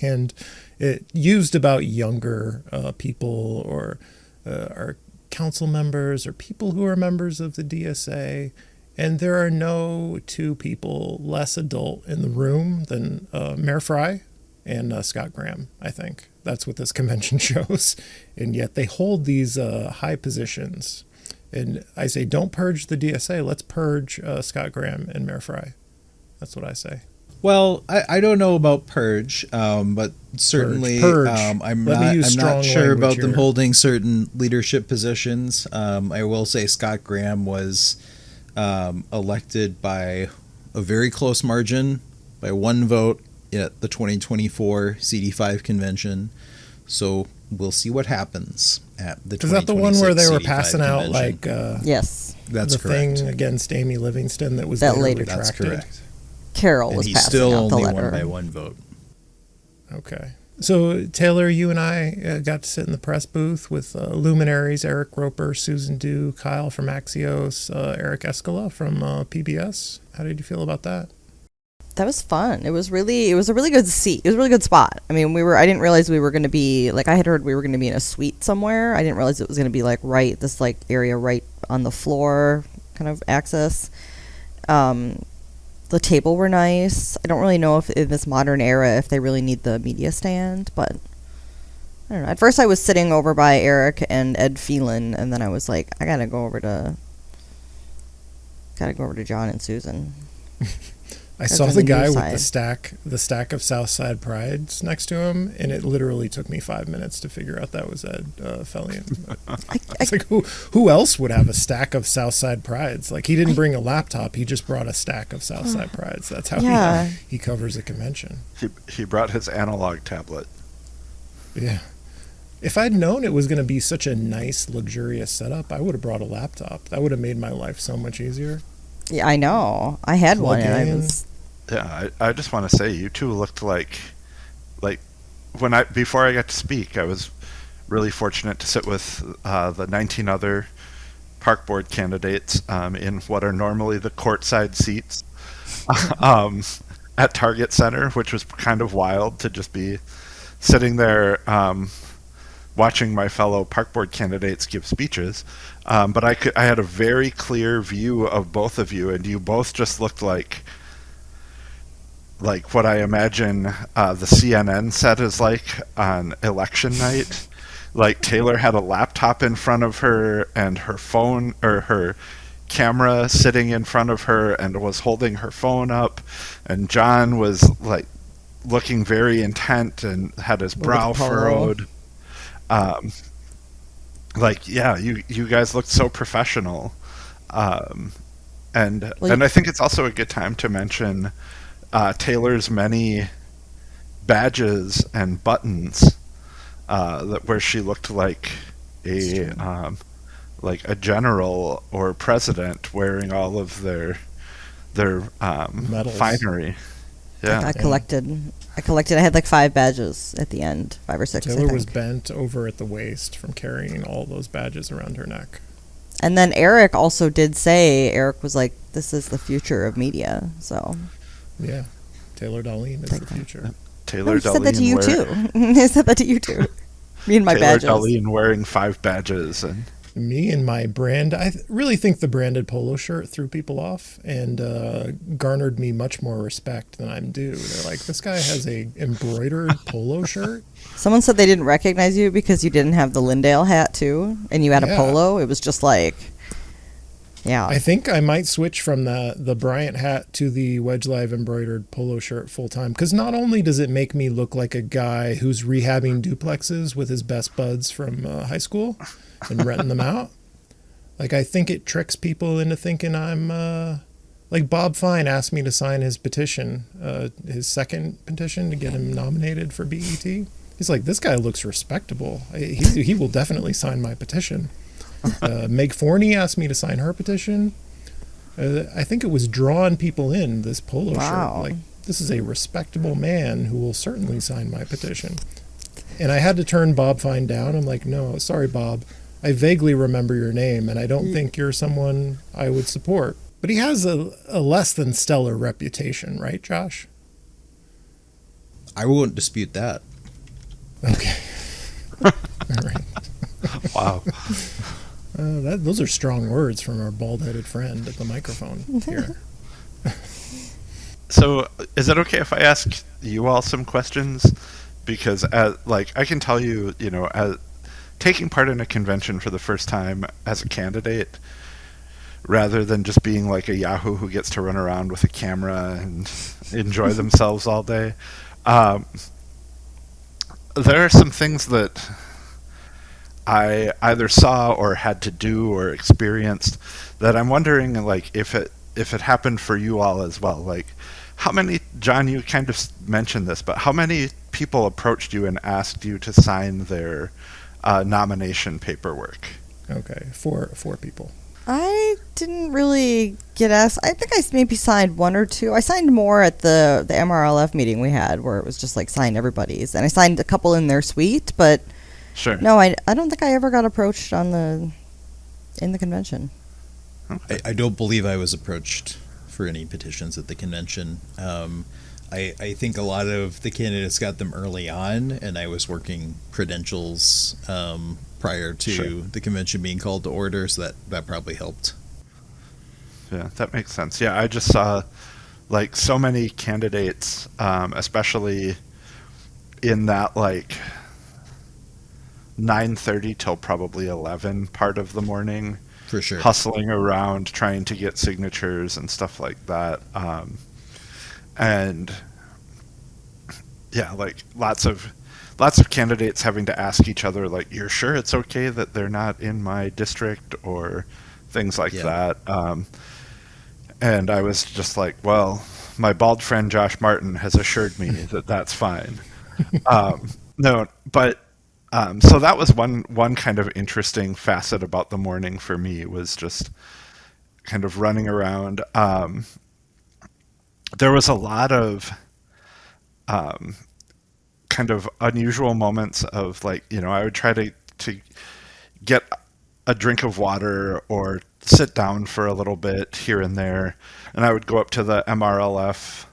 and it used about younger people or our council members or people who are members of the DSA. And there are no two people less adult in the room than Mayor Frey and Scott Graham, I think. That's what this convention shows. And yet they hold these high positions. And I say, don't purge the DSA. Let's purge Scott Graham and Mayor Frey. That's what I say. Well, I don't know about purge, but certainly Purge. I'm Let me use not strong sure about language them here. holding certain leadership positions. I will say Scott Graham was elected by a very close margin, by one vote at the 2024 CD5 convention. So we'll see what happens at the 2026 Is that the one where they were CD5 passing out convention. Yes. That's the correct. thing against Amy Livingston that was That later later- retracted? That's correct. Carol And was he passing still out the only letter. won by one vote. Okay. So, Taylor, you and I got to sit in the press booth with luminaries Eric Roper, Susan Dew, Kyle from Axios, Eric Escala from PBS. How did you feel about that? That was fun. It was a really good seat. It was a really good spot. I mean, I didn't realize we were going to be, like, I had heard we were going to be in a suite somewhere. I didn't realize it was going to be, like, this, like, area right on the floor kind of access. The table were nice. I don't really know if in this modern era if they really need the media stand, but I don't know. At first I was sitting over by Eric and Ed Phelan, and then I was like, I gotta go over to John and Susan. I saw the guy with the stack of Southside Prides next to him, and it literally took me 5 minutes to figure out that was Ed Fellion. I was like, who else would have a stack of Southside Prides? Like, he didn't bring a laptop; he just brought a stack of Southside Prides. That's how he covers a convention. He brought his analog tablet. Yeah. If I'd known it was going to be such a nice, luxurious setup, I would have brought a laptop. That would have made my life so much easier. Yeah, I know. I had one, and I was. Yeah, I just want to say you two looked like before I got to speak, I was really fortunate to sit with the 19 other park board candidates in what are normally the courtside seats at Target Center, which was kind of wild to just be sitting there watching my fellow park board candidates give speeches. But I had a very clear view of both of you, and you both just looked like what I imagine the CNN set is like on election night. Like, Taylor had a laptop in front of her and her phone or her camera sitting in front of her and was holding her phone up, and John was like looking very intent and had his brow furrowed. You guys looked so professional. And I think it's also a good time to mention Taylor's many badges and buttons where she looked like a general or president wearing all of their finery. Yeah, I collected. I had like 5 badges at the end, 5 or 6. Taylor was bent over at the waist from carrying all those badges around her neck. And then Eric also did say, Eric was like, "This is the future of media." So. Yeah, Taylor Dahlin is the future. Taylor Dahlin said that to you too. He said that to you too. Me and my badges. Taylor Dahlin wearing 5 badges and me and my brand. I really think the branded polo shirt threw people off and garnered me much more respect than I'm due. They're like, this guy has a embroidered polo shirt. Someone said they didn't recognize you because you didn't have the Lindale hat too, and you had a polo. It was just like. Yeah. I think I might switch from the Bryant hat to the Wedge Live embroidered polo shirt full time, because not only does it make me look like a guy who's rehabbing duplexes with his best buds from high school and renting them out, like, I think it tricks people into thinking I'm like Bob Fine asked me to sign his petition, his second petition to get him nominated for BET. He's like, this guy looks respectable. He will definitely sign my petition. Meg Forney asked me to sign her petition. I think it was drawing people in, this polo shirt. Like, this is a respectable man who will certainly sign my petition. And I had to turn Bob Fine down. I'm like, no, sorry, Bob. I vaguely remember your name, and I don't think you're someone I would support. But he has a less than stellar reputation, right, Josh? I won't dispute that. Okay. All right. Wow. Those are strong words from our bald-headed friend at the microphone here. So, is it okay if I ask you all some questions? Because, I can tell you, taking part in a convention for the first time as a candidate, rather than just being like a Yahoo who gets to run around with a camera and enjoy themselves all day, there are some things that I either saw or had to do or experienced that I'm wondering, like, if it happened for you all as well. Like, how many, John, you kind of mentioned this, but how many people approached you and asked you to sign their nomination paperwork? Okay, four people. I didn't really get asked. I think I maybe signed one or two. I signed more at the MRLF meeting we had, where it was just like sign everybody's, and I signed a couple in their suite. But Sure. no, I don't think I ever got approached in the convention. I don't believe I was approached for any petitions at the convention. I think a lot of the candidates got them early on, and I was working credentials prior to Sure. the convention being called to order, so that probably helped. Yeah, that makes sense. Yeah, I just saw like so many candidates, especially in that like 9:30 till probably 11 part of the morning, For sure. hustling around trying to get signatures and stuff like that. And yeah, like lots of candidates having to ask each other, like, "You're sure it's okay that they're not in my district?" or things like Yeah. that. And I was just like, well, my bald friend Josh Martin has assured me that that's fine. No, but so that was one kind of interesting facet about the morning for me, was just kind of running around. There was a lot of kind of unusual moments of like, I would try to get a drink of water or sit down for a little bit here and there, and I would go up to the MRLF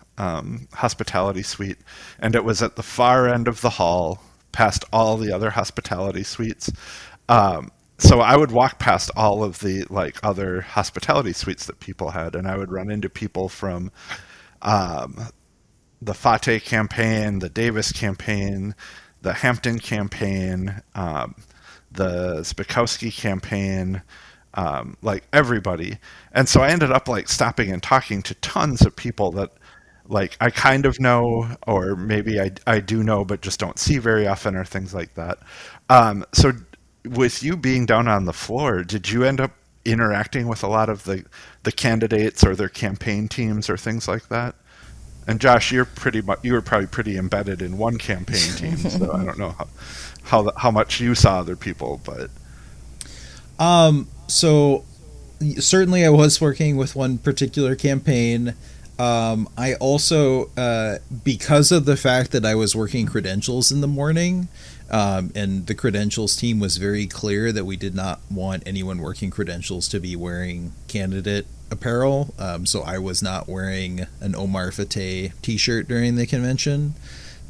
hospitality suite, and it was at the far end of the hall, past all the other hospitality suites. So I would walk past all of the like other hospitality suites that people had, and I would run into people from the Fateh campaign, the Davis campaign, the Hampton campaign, the Spikowski campaign, like everybody. And so I ended up like stopping and talking to tons of people that like I kind of know, or maybe I do know, but just don't see very often, or things like that. So with you being down on the floor, did you end up interacting with a lot of the candidates or their campaign teams or things like that? And Josh, you were probably pretty embedded in one campaign team, so I don't know how much you saw other people, but So certainly I was working with one particular campaign. I also, because of the fact that I was working credentials in the morning, and the credentials team was very clear that we did not want anyone working credentials to be wearing candidate apparel. So I was not wearing an Omar Fateh t-shirt during the convention.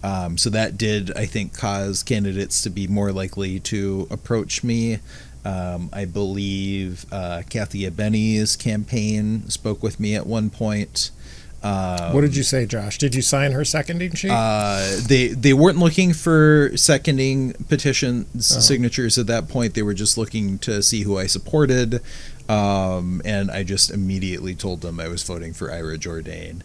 So that did, I think, cause candidates to be more likely to approach me. I believe Kathy Abeni's campaign spoke with me at one point. What did you say, Josh? Did you sign her seconding sheet? They weren't looking for seconding petition signatures at that point. They were just looking to see who I supported. And I just immediately told them I was voting for Ira Jourdain.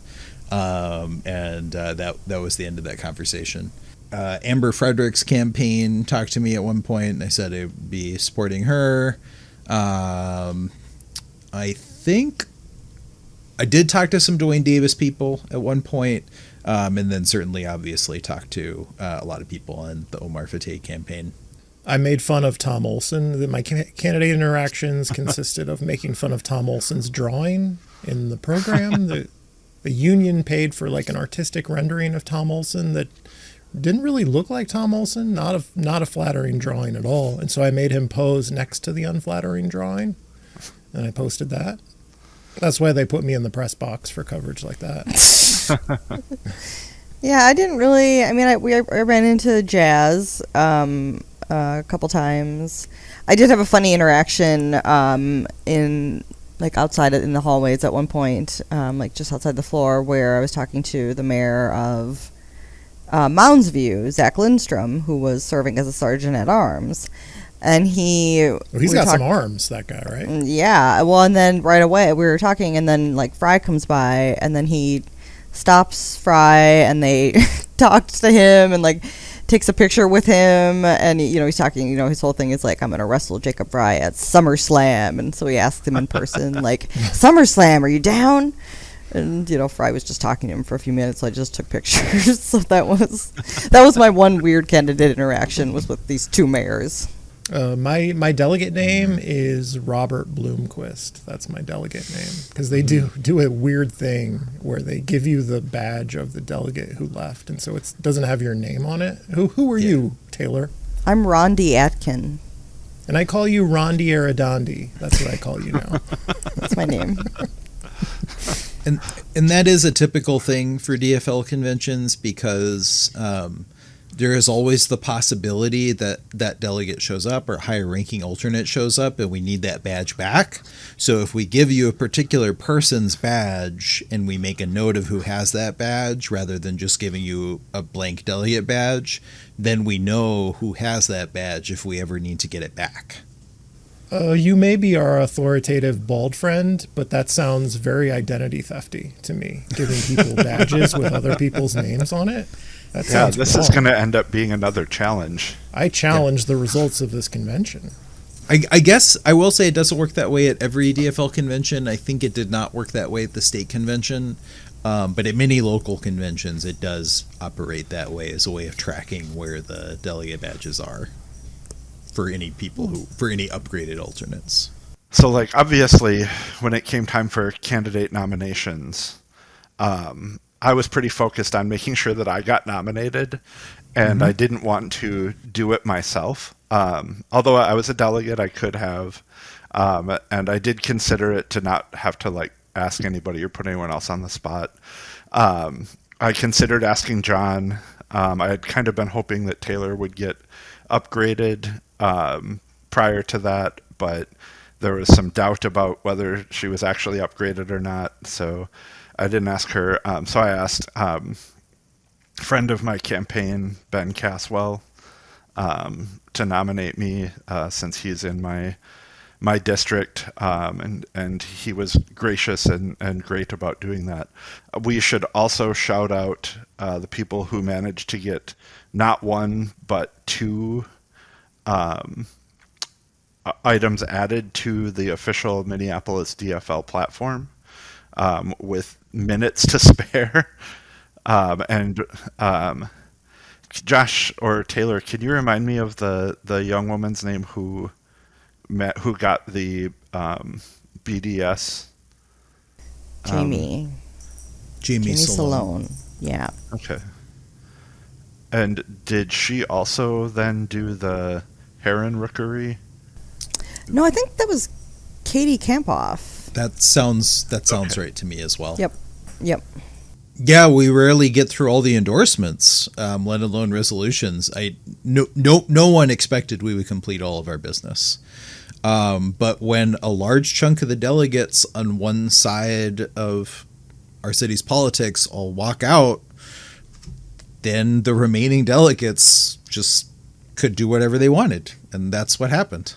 And that was the end of that conversation. Amber Frederick's campaign talked to me at one point, and I said I'd be supporting her. I think I did talk to some Dwayne Davis people at one point, and then certainly, obviously, talked to a lot of people on the Omar Fateh campaign. I made fun of Tom Olson. My candidate interactions consisted of making fun of Tom Olson's drawing in the program. The union paid for like an artistic rendering of Tom Olson that didn't really look like Tom Olson, not a flattering drawing at all. And so I made him pose next to the unflattering drawing, and I posted that. That's why they put me in the press box for coverage like that. Yeah, I didn't really. I mean, I ran into Jazz a couple times. I did have a funny interaction in like outside in the hallways at one point, like just outside the floor, where I was talking to the mayor of Mounds View, Zach Lindstrom, who was serving as a sergeant at arms. And he's got some arms, that guy, right? Yeah. Well, and then right away we were talking, and then like Frey comes by, and then he stops Frey, and they talks to him, and like takes a picture with him, and he's talking. His whole thing is like, I'm gonna wrestle Jacob Frey at SummerSlam, and so he asks him in person, like, SummerSlam, are you down? And Frey was just talking to him for a few minutes, so I just took pictures. So that was my one weird candidate interaction, was with these two mayors. My delegate name is Robert Bloomquist. That's my delegate name because they do a weird thing where they give you the badge of the delegate who left, and so it doesn't have your name on it. Who are you, Taylor? I'm Rondi Atkin. And I call you Rondi Arradondi. That's what I call you now. That's my name. And that is a typical thing for DFL conventions because there is always the possibility that that delegate shows up or higher ranking alternate shows up and we need that badge back. So if we give you a particular person's badge and we make a note of who has that badge rather than just giving you a blank delegate badge, then we know who has that badge if we ever need to get it back. You may be our authoritative bald friend, but that sounds very identity thefty to me, giving people badges with other people's names on it. That sounds this wrong. is going to end up being another challenge. I challenge the results of this convention. I guess I will say it doesn't work that way at every DFL convention. I think it did not work that way at the state convention. But at many local conventions, it does operate that way as a way of tracking where the delegate badges are for any for any upgraded alternates. So, like, obviously, when it came time for candidate nominations, I was pretty focused on making sure that I got nominated, and I didn't want to do it myself. Although I was a delegate, I could have, and I did consider it to not have to, like, ask anybody or put anyone else on the spot. I considered asking John. I had kind of been hoping that Taylor would get upgraded prior to that, but there was some doubt about whether she was actually upgraded or not, so I didn't ask her. So I asked friend of my campaign, Ben Caswell, to nominate me since he's in my district, and he was gracious and great about doing that. We should also shout out the people who managed to get not one but two items added to the official Minneapolis DFL platform with minutes to spare. Josh or Taylor, can you remind me of the young woman's name who got the BDS? Jamie Salone. Yeah. Okay. And did she also then do the heron rookery? No, I think that was Katie Campoff. That sounds right to me as well. Yep. Yeah, we rarely get through all the endorsements, let alone resolutions. No one expected we would complete all of our business. But when a large chunk of the delegates on one side of our city's politics all walk out, then the remaining delegates just could do whatever they wanted. And that's what happened.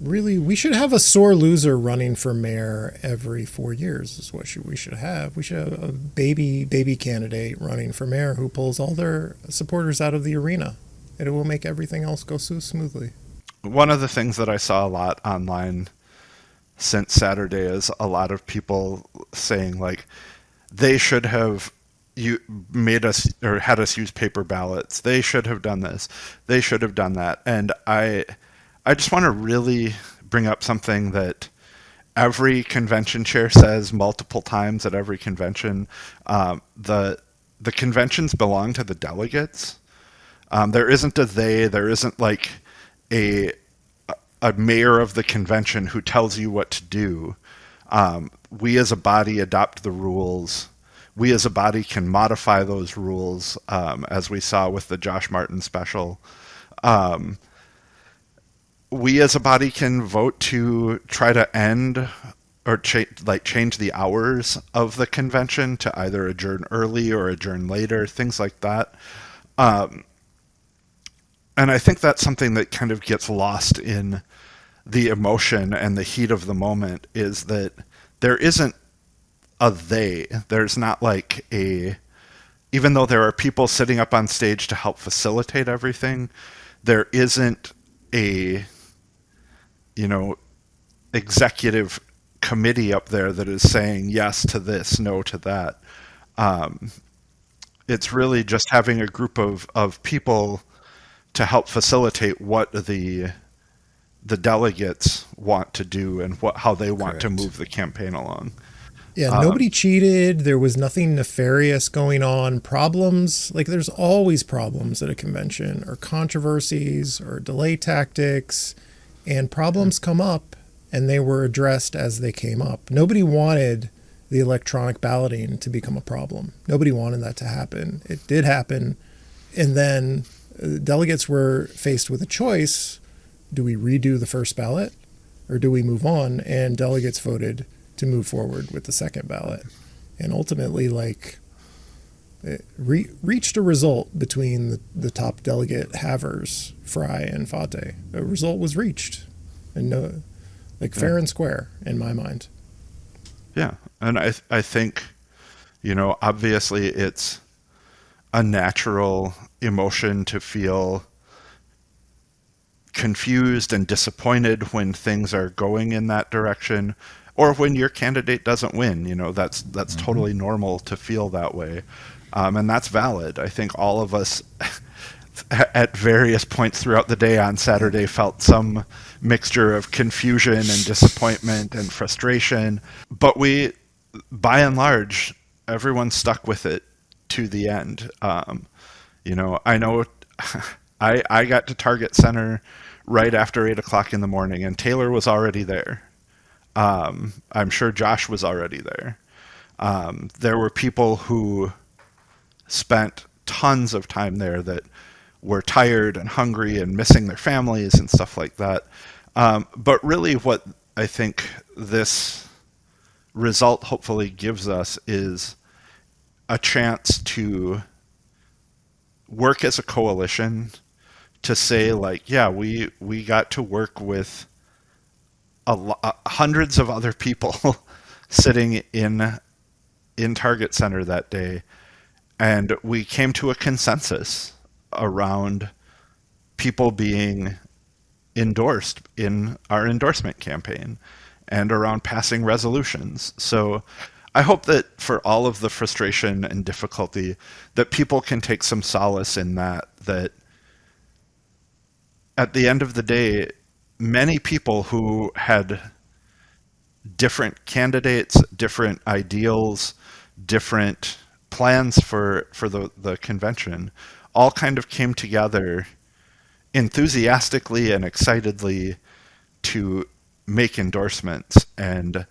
Really, we should have a sore loser running for mayor every 4 years is what we should have. We should have a baby candidate running for mayor who pulls all their supporters out of the arena. And it will make everything else go so smoothly. One of the things that I saw a lot online since Saturday is a lot of people saying, like, they should have made us or had us use paper ballots. They should have done this. They should have done that. And I just want to really bring up something that every convention chair says multiple times at every convention. The conventions belong to the delegates. There isn't a they. There isn't like a mayor of the convention who tells you what to do. We as a body adopt the rules. We as a body can modify those rules, as we saw with the Josh Martin special. We as a body can vote to try to end or change the hours of the convention to either adjourn early or adjourn later, things like that. And I think that's something that kind of gets lost in the emotion and the heat of the moment, is that there isn't a they. There's not like even though there are people sitting up on stage to help facilitate everything, there isn't a executive committee up there that is saying yes to this, no to that. It's really just having a group of people to help facilitate what the the delegates want to do and how they want to Correct. move the campaign along. Yeah, nobody cheated. There was nothing nefarious going on. Problems, like there's always problems at a convention, or controversies or delay tactics, and problems come up and they were addressed as they came up. Nobody wanted the electronic balloting to become a problem. Nobody wanted that to happen. It did happen. And then delegates were faced with a choice. Do we redo the first ballot or do we move on? And delegates voted to move forward with the second ballot, and ultimately, it reached a result between the top delegate havers, Frey and Fateh. A result was reached, and fair and square in my mind. Yeah, and I think, obviously it's a natural emotion to feel confused and disappointed when things are going in that direction, or when your candidate doesn't win. That's totally normal to feel that way, and that's valid. I think all of us at various points throughout the day on Saturday felt some mixture of confusion and disappointment and frustration, but by and large, everyone stuck with it to the end. I know I got to Target Center right after 8 o'clock in the morning, and Taylor was already there. I'm sure Josh was already there. There were people who spent tons of time there that were tired and hungry and missing their families and stuff like that. But really what I think this result hopefully gives us is a chance to work as a coalition to say, we got to work with hundreds of other people sitting in Target Center that day, and we came to a consensus around people being endorsed in our endorsement campaign and around passing resolutions. So I hope that for all of the frustration and difficulty, that people can take some solace in that at the end of the day, many people who had different candidates, different ideals, different plans for the convention, all kind of came together enthusiastically and excitedly to make endorsements. And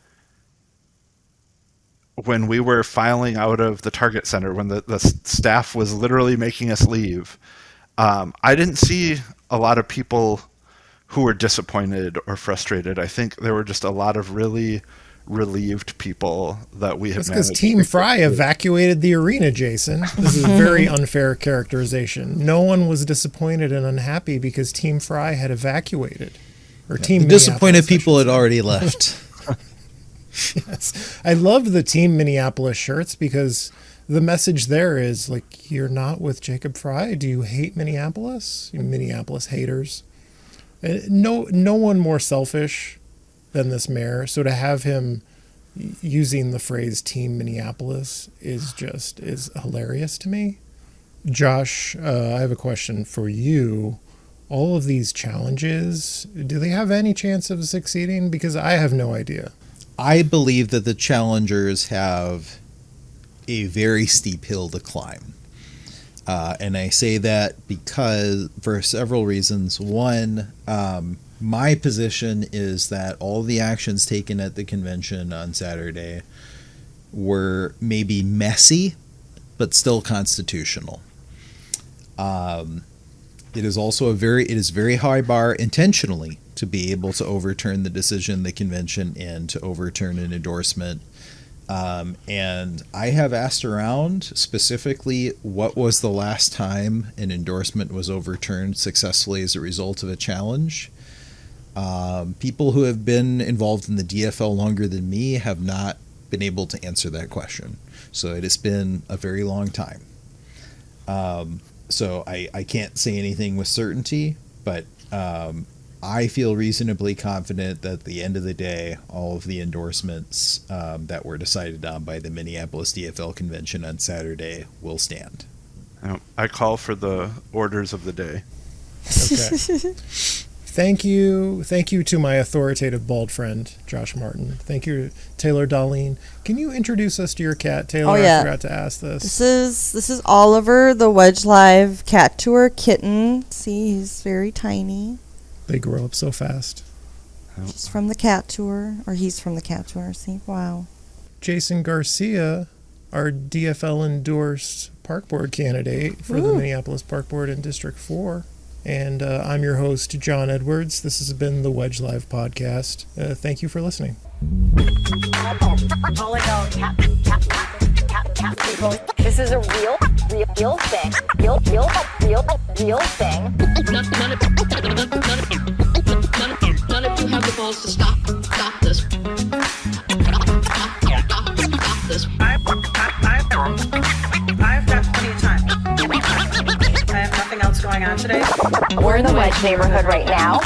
when we were filing out of the Target Center, when the staff was literally making us leave, I didn't see a lot of people who were disappointed or frustrated. I think there were just a lot of really relieved people that we have That's because managed. Team Frey evacuated the arena, Jason. This is a very unfair characterization. No one was disappointed and unhappy because Team Frey had evacuated. Or Team The disappointed Minneapolis, I people should had say. already left. Yes. I loved the Team Minneapolis shirts because the message there is you're not with Jacob Frey. Do you hate Minneapolis? You Minneapolis haters. No one more selfish than this mayor. So to have him using the phrase Team Minneapolis is hilarious to me. Josh, I have a question for you. All of these challenges, do they have any chance of succeeding? Because I have no idea. I believe that the challengers have a very steep hill to climb. And I say that because for several reasons. One, my position is that all the actions taken at the convention on Saturday were maybe messy, but still constitutional. It is also it is very high bar intentionally to be able to overturn the decision of the convention and to overturn an endorsement. And I have asked around specifically what was the last time an endorsement was overturned successfully as a result of a challenge. People who have been involved in the DFL longer than me have not been able to answer that question. So it has been a very long time. So I can't say anything with certainty, but I feel reasonably confident that at the end of the day, all of the endorsements that were decided on by the Minneapolis DFL convention on Saturday will stand. I call for the orders of the day. Okay. Thank you to my authoritative bald friend, Josh Martin. Thank you, Taylor Dahlin. Can you introduce us to your cat, Taylor? Oh, yeah. I forgot to ask this. This is Oliver, the Wedge Live cat tour kitten. See, he's very tiny. They grow up so fast. She's from the cat tour, or he's from the cat tour. See, wow. Jason Garcia, our DFL endorsed park board candidate for the Minneapolis Park Board in District 4. And I'm your host, John Edwards. This has been the Wedge Live podcast. Thank you for listening. This is a real thing. Real thing. None of you have the balls to stop this. Stop this. I've got plenty of time. I have nothing else going on today. We're in the Wedge neighborhood right now.